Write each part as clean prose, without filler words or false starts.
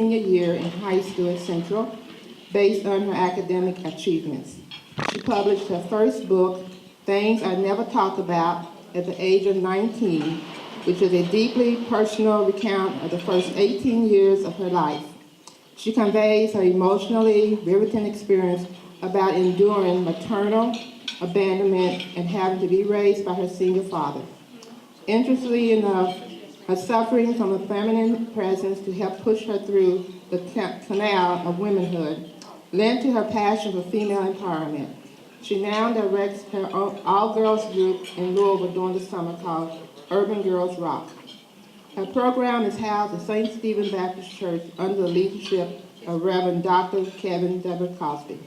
senior year in high school at Central based on her academic achievements. She published her first book, Things I Never Talk About, at the age of 19, which is a deeply personal recount of the first 18 years of her life. She conveys her emotionally riveting experience about enduring maternal abandonment and having to be raised by her single father. Interestingly enough, her suffering from a feminine presence to help push her through the canal of womanhood led to her passion for female empowerment. She now directs her all-girls group in Louisville during the summer called Urban Girls Rock. Her program is housed at St. Stephen Baptist Church under the leadership of Reverend Dr. Kevin W. Cosby.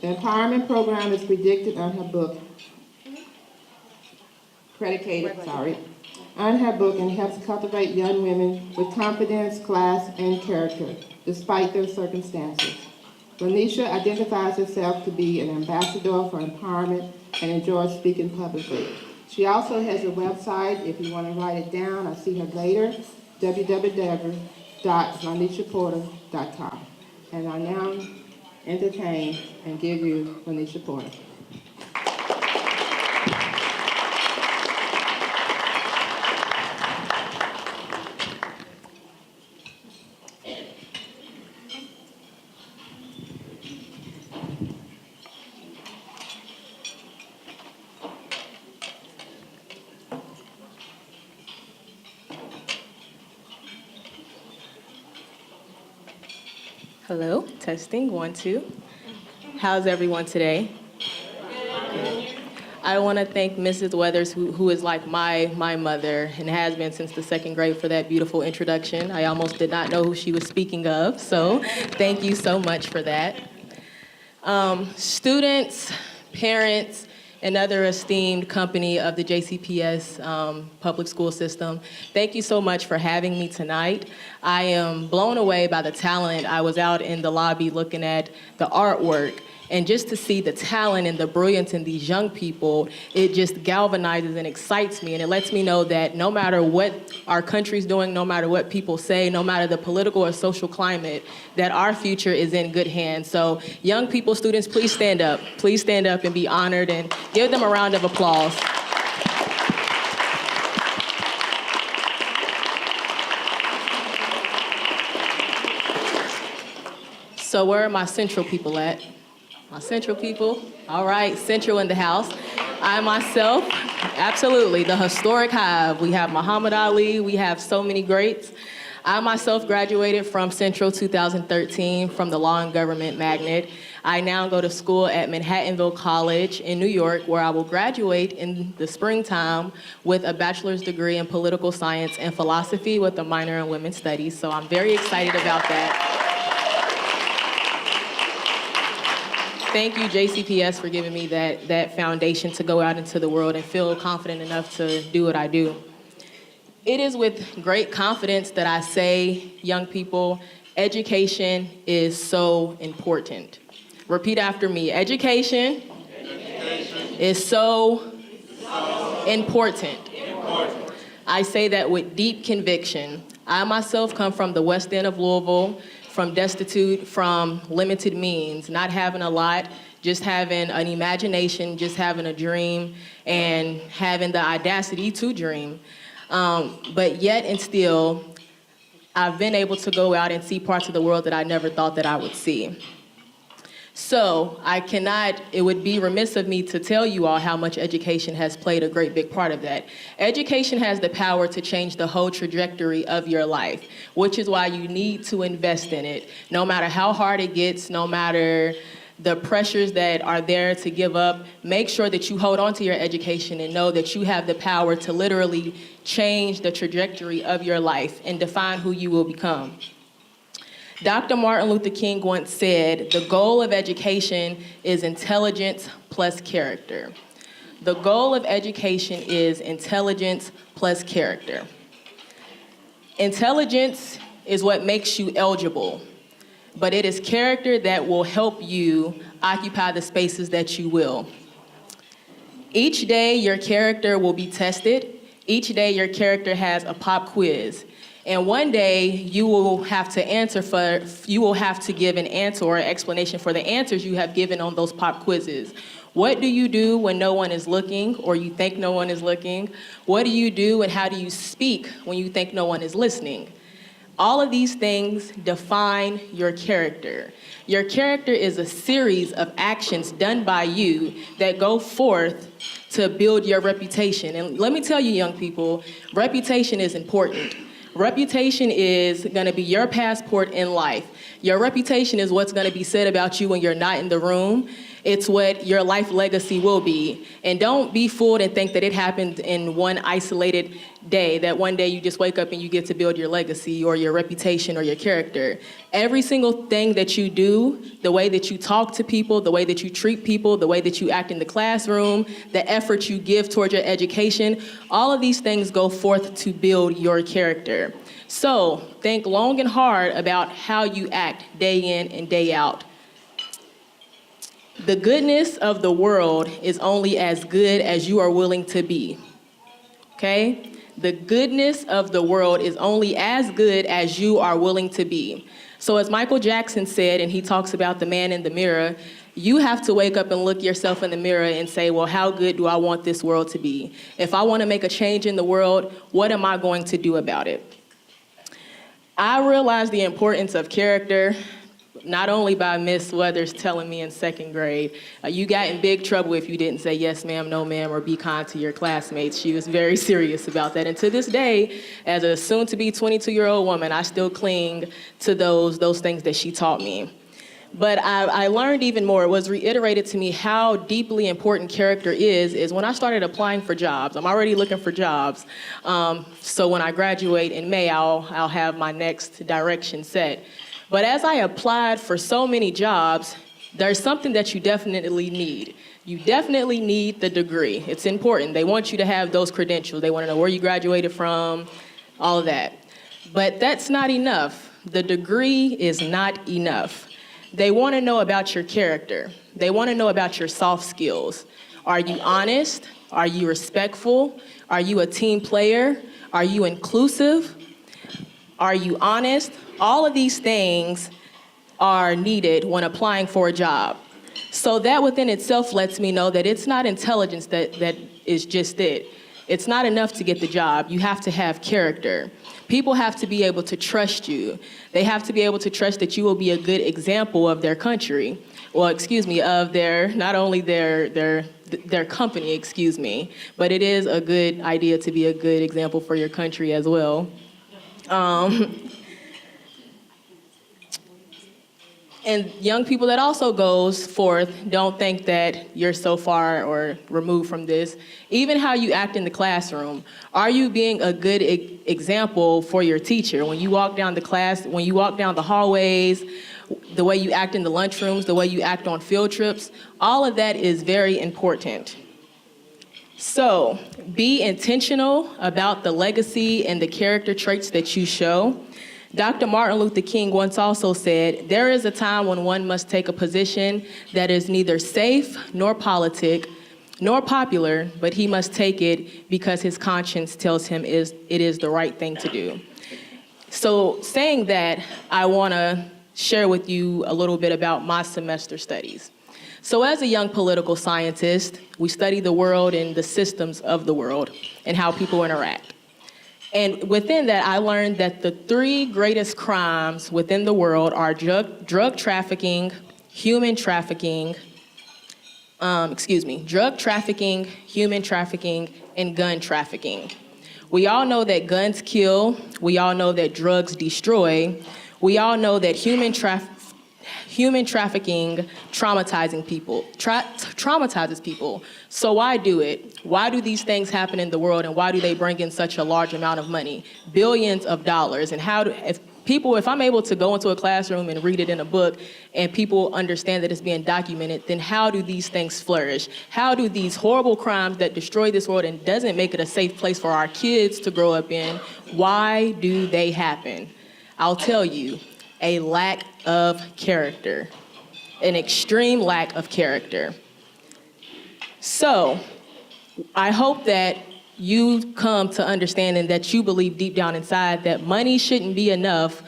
The empowerment program is predicated on her book, and helps cultivate young women with confidence, class, and character, despite their circumstances. Lanisha identifies herself to be an ambassador for empowerment and enjoys speaking publicly. She also has a website, if you want to write it down, I'll see her later, www.lanishaporter.com. And I now entertain and give you Lanisha Porter. Hello, testing, 1, 2. How's everyone today? I want to thank Mrs. Weathers, who is like my mother and has been since the 2nd grade, for that beautiful introduction. I almost did not know who she was speaking of, so thank you so much for that. Students, parents, and other esteemed company of the JCPS public school system, thank you so much for having me tonight. I am blown away by the talent. I was out in the lobby looking at the artwork, and just to see the talent and the brilliance in these young people, it just galvanizes and excites me, and it lets me know that no matter what our country's doing, no matter what people say, no matter the political or social climate, that our future is in good hands. So young people, students, please stand up. Please stand up and be honored, and give them a round of applause. So where are my Central people at? My Central people? All right, Central in the house. I myself, absolutely, the historic Hive. We have Muhammad Ali, we have so many greats. I myself graduated from Central 2013 from the Law and Government Magnet. I now go to school at Manhattanville College in New York, where I will graduate in the springtime with a bachelor's degree in political science and philosophy with a minor in women's studies. So I'm very excited about that. Thank you, JCPS, for giving me that foundation to go out into the world and feel confident enough to do what I do. It is with great confidence that I say, young people, education is so important. Repeat after me. Education is so important. I say that with deep conviction. I myself come from the West End of Louisville, from destitute, from limited means, not having a lot, just having an imagination, just having a dream, and having the audacity to dream. But yet and still, I've been able to go out and see parts of the world that I never thought that I would see. So it would be remiss of me to tell you all how much education has played a great big part of that. Education has the power to change the whole trajectory of your life, which is why you need to invest in it. No matter how hard it gets, no matter the pressures that are there to give up, make sure that you hold on to your education and know that you have the power to literally change the trajectory of your life and define who you will become. Dr. Martin Luther King once said, the goal of education is intelligence plus character. The goal of education is intelligence plus character. Intelligence is what makes you eligible, but it is character that will help you occupy the spaces that you will. Each day, your character will be tested. Each day, your character has a pop quiz. And one day you will have to give an answer or an explanation for the answers you have given on those pop quizzes. What do you do when no one is looking or you think no one is looking? What do you do and how do you speak when you think no one is listening? All of these things define your character. Your character is a series of actions done by you that go forth to build your reputation. And let me tell you, young people, reputation is important. Reputation is gonna be your passport in life. Your reputation is what's gonna be said about you when you're not in the room. It's what your life legacy will be. And don't be fooled and think that it happened in one isolated day, that one day you just wake up and you get to build your legacy or your reputation or your character. Every single thing that you do, the way that you talk to people, the way that you treat people, the way that you act in the classroom, the effort you give toward your education, all of these things go forth to build your character. So think long and hard about how you act day in and day out. The goodness of the world is only as good as you are willing to be, okay? The goodness of the world is only as good as you are willing to be. So as Michael Jackson said, and he talks about the man in the mirror, you have to wake up and look yourself in the mirror and say, well, how good do I want this world to be? If I want to make a change in the world, what am I going to do about it? I realized the importance of character not only by Miss Weathers telling me in second grade, you got in big trouble if you didn't say yes ma'am, no ma'am, or be kind to your classmates. She was very serious about that. And to this day, as a soon-to-be 22-year-old woman, I still cling to those things that she taught me. But I learned even more. It was reiterated to me how deeply important character is when I started applying for jobs. I'm already looking for jobs. So when I graduate in May, I'll have my next direction set. But as I applied for so many jobs, there's something that you definitely need. You definitely need the degree. It's important. They want you to have those credentials. They want to know where you graduated from, all of that. But that's not enough. The degree is not enough. They want to know about your character. They want to know about your soft skills. Are you honest? Are you respectful? Are you a team player? Are you inclusive? Are you honest? All of these things are needed when applying for a job. So that within itself lets me know that it's not intelligence that is just it. It's not enough to get the job. You have to have character. People have to be able to trust you. They have to be able to trust that you will be a good example of their country. Well, of not only their company, but it is a good idea to be a good example for your country as well. And young people that also goes forth, don't think that you're so far or removed from this. Even how you act in the classroom. Are you being a good example for your teacher? When you walk down the class, when you walk down the hallways, the way you act in the lunchrooms, the way you act on field trips, all of that is very important. So be intentional about the legacy and the character traits that you show. Dr. Martin Luther King once also said, there is a time when one must take a position that is neither safe nor politic, nor popular, but he must take it because his conscience tells him it is the right thing to do. So saying that, I want to share with you a little bit about my semester studies. So as a young political scientist, we study the world and the systems of the world and how people interact. And within that, I learned that the three greatest crimes within the world are drug trafficking, human trafficking, drug trafficking, human trafficking, and gun trafficking. We all know that guns kill. We all know that drugs destroy. We all know that human trafficking traumatizes people. So why do it? Why do these things happen in the world, and why do they bring in such a large amount of money? Billions of dollars. And if I'm able to go into a classroom and read it in a book and people understand that it's being documented, then how do these things flourish? How do these horrible crimes that destroy this world and doesn't make it a safe place for our kids to grow up in, why do they happen? I'll tell you, a lack of character, an extreme lack of character. So I hope that you come to understanding that you believe deep down inside that money shouldn't be enough,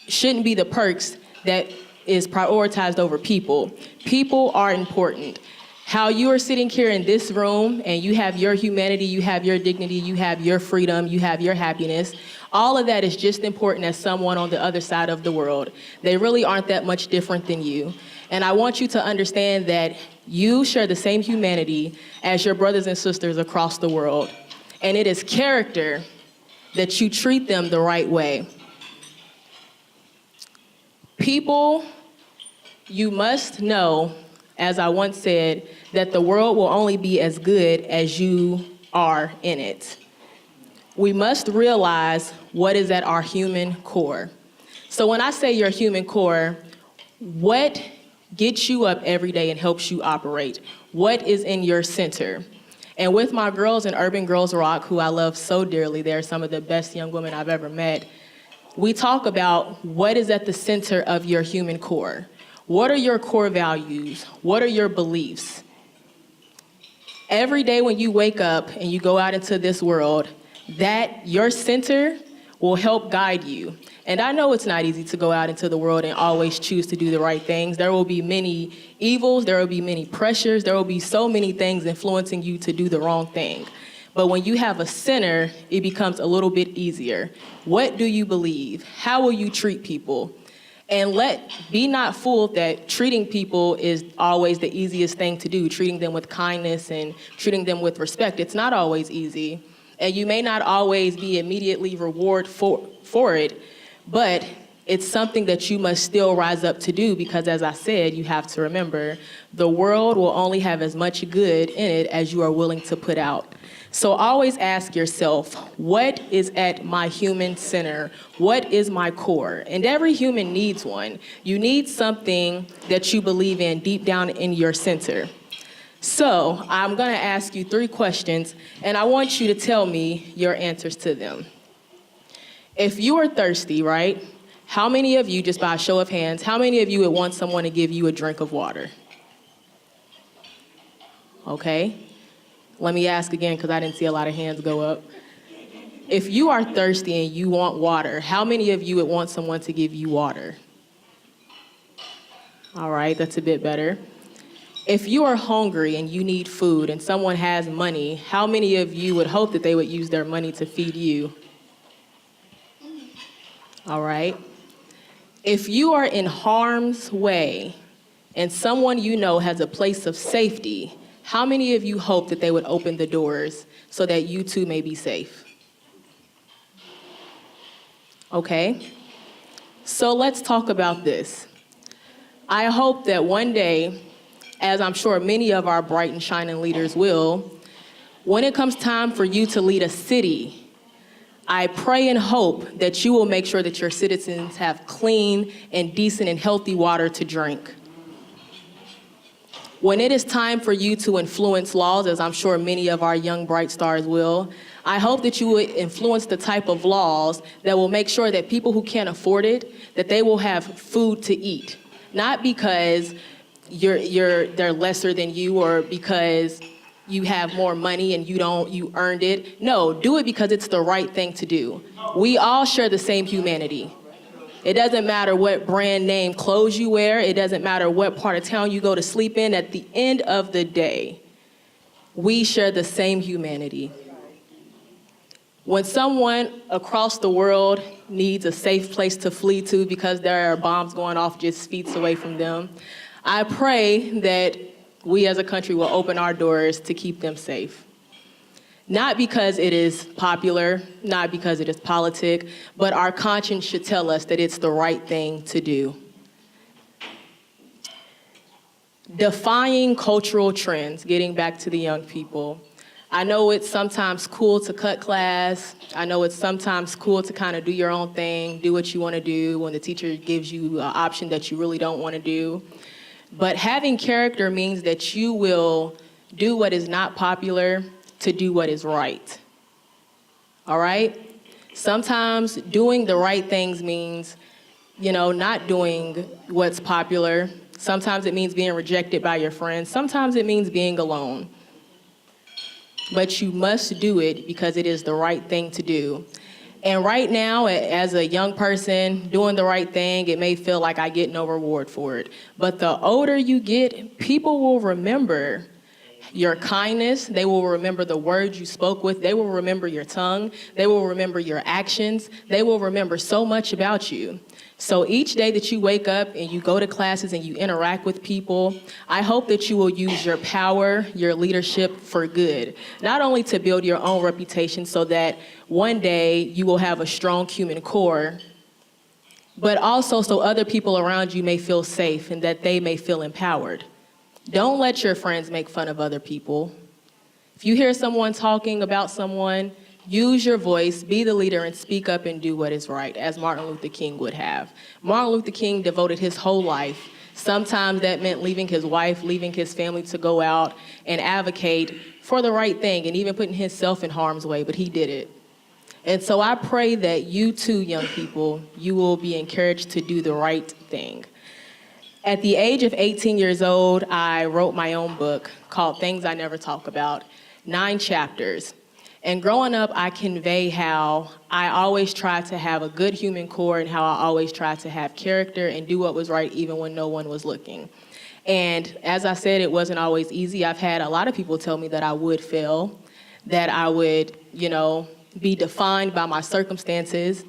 shouldn't be the perks that is prioritized over people. People are important. How you are sitting here in this room and you have your humanity, you have your dignity, you have your freedom, you have your happiness, all of that is just important as someone on the other side of the world. They really aren't that much different than you. And I want you to understand that you share the same humanity as your brothers and sisters across the world. And it is character that you treat them the right way. People, you must know, as I once said, that the world will only be as good as you are in it. We must realize what is at our human core. So when I say your human core, what gets you up every day and helps you operate? What is in your center? And with my girls in Urban Girls Rock, who I love so dearly, they're some of the best young women I've ever met, we talk about what is at the center of your human core. What are your core values? What are your beliefs? Every day when you wake up and you go out into this world, that your center will help guide you. And I know it's not easy to go out into the world and always choose to do the right things. There will be many evils, there will be many pressures, there will be so many things influencing you to do the wrong thing. But when you have a center, it becomes a little bit easier. What do you believe? How will you treat people? And be not fooled that treating people is always the easiest thing to do, treating them with kindness and treating them with respect. It's not always easy. And you may not always be immediately rewarded for it, but it's something that you must still rise up to do because, as I said, you have to remember, the world will only have as much good in it as you are willing to put out. So always ask yourself, what is at my human center? What is my core? And every human needs one. You need something that you believe in deep down in your center. So I'm going to ask you 3 questions, and I want you to tell me your answers to them. If you are thirsty, right, how many of you, just by a show of hands, how many of you would want someone to give you a drink of water? Okay. Let me ask again because I didn't see a lot of hands go up. If you are thirsty and you want water, how many of you would want someone to give you water? All right, that's a bit better. If you are hungry and you need food and someone has money, how many of you would hope that they would use their money to feed you? All right. If you are in harm's way and someone you know has a place of safety, how many of you hope that they would open the doors so that you too may be safe? Okay. So let's talk about this. I hope that one day, as I'm sure many of our bright and shining leaders will, when it comes time for you to lead a city, I pray and hope that you will make sure that your citizens have clean and decent and healthy water to drink. When it is time for you to influence laws, as I'm sure many of our young bright stars will, I hope that you would influence the type of laws that will make sure that people who can't afford it, that they will have food to eat. Not because they're lesser than you or because you have more money and you earned it. No, do it because it's the right thing to do. We all share the same humanity. It doesn't matter what brand name clothes you wear. It doesn't matter what part of town you go to sleep in. At the end of the day, we share the same humanity. When someone across the world needs a safe place to flee to because there are bombs going off just feet away from them, I pray that we as a country will open our doors to keep them safe. Not because it is popular, not because it is politic, but our conscience should tell us that it's the right thing to do. Defying cultural trends, getting back to the young people. I know it's sometimes cool to cut class. I know it's sometimes cool to kind of do your own thing, do what you want to do when the teacher gives you an option that you really don't want to do. But having character means that you will do what is not popular to do what is right. All right? Sometimes doing the right things means, not doing what's popular. Sometimes it means being rejected by your friends. Sometimes it means being alone. but you must do it because it is the right thing to do. And right now, as a young person doing the right thing, it may feel like I get no reward for it. But the older you get, people will remember your kindness. They will remember the words you spoke with. They will remember your tongue. They will remember your actions. They will remember so much about you. So each day that you wake up and you go to classes and you interact with people, I hope that you will use your power, your leadership for good. Not only to build your own reputation so that one day you will have a strong human core, but also so other people around you may feel safe and that they may feel empowered. Don't let your friends make fun of other people. If you hear someone talking about someone, use your voice, be the leader, and speak up and do what is right, as Martin Luther King would have. Martin Luther King devoted his whole life. Sometimes that meant leaving his wife, leaving his family to go out and advocate for the right thing and even putting himself in harm's way, but he did it. And so I pray that you too, young people, you will be encouraged to do the right thing. At the age of 18 years old, I wrote my own book called Things I Never Talk About, 9 chapters. And growing up, I convey how I always tried to have a good human core and how I always tried to have character and do what was right even when no one was looking. And as I said, it wasn't always easy. I've had a lot of people tell me that I would fail, that I would, be defined by my circumstances.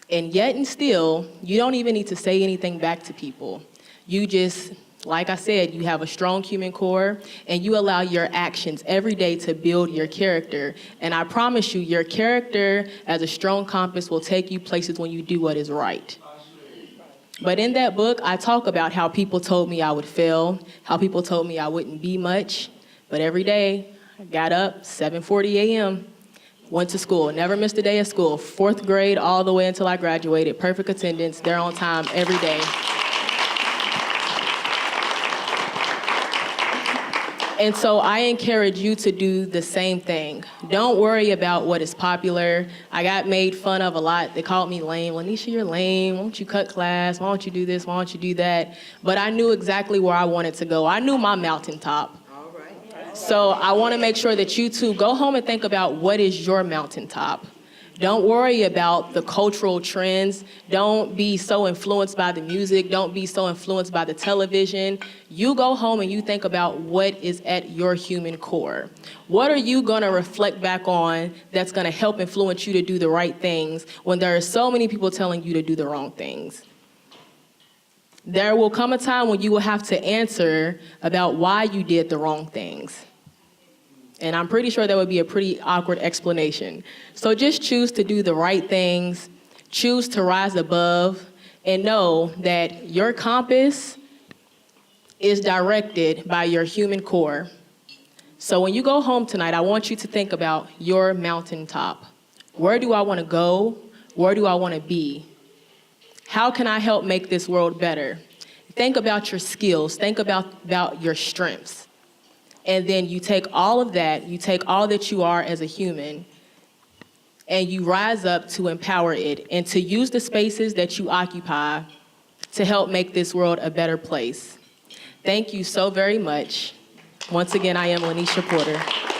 And yet and still, you don't even need to say anything back to people. You just, like I said, you have a strong human core and you allow your actions every day to build your character. And I promise you, your character as a strong compass will take you places when you do what is right. But in that book, I talk about how people told me I would fail, how people told me I wouldn't be much. But every day, I got up, 7:40 a.m., went to school, never missed a day of school, 4th grade all the way until I graduated, perfect attendance, there on time every day. And so I encourage you to do the same thing. Don't worry about what is popular. I got made fun of a lot. They called me lame. Lanisha, you're lame. Why don't you cut class? Why don't you do this? Why don't you do that? But I knew exactly where I wanted to go. I knew my mountaintop. So I want to make sure that you too go home and think about what is your mountaintop. Don't worry about the cultural trends. Don't be so influenced by the music. Don't be so influenced by the television. You go home and you think about what is at your human core. What are you going to reflect back on that's going to help influence you to do the right things when there are so many people telling you to do the wrong things? There will come a time when you will have to answer about why you did the wrong things. And I'm pretty sure that would be a pretty awkward explanation. So just choose to do the right things, choose to rise above, and know that your compass is directed by your human core. So when you go home tonight, I want you to think about your mountaintop. Where do I want to go? Where do I want to be? How can I help make this world better? Think about your skills. Think about your strengths. And then you take all of that, you take all that you are as a human, and you rise up to empower it and to use the spaces that you occupy to help make this world a better place. Thank you so very much. Once again, I am Lanisha Porter.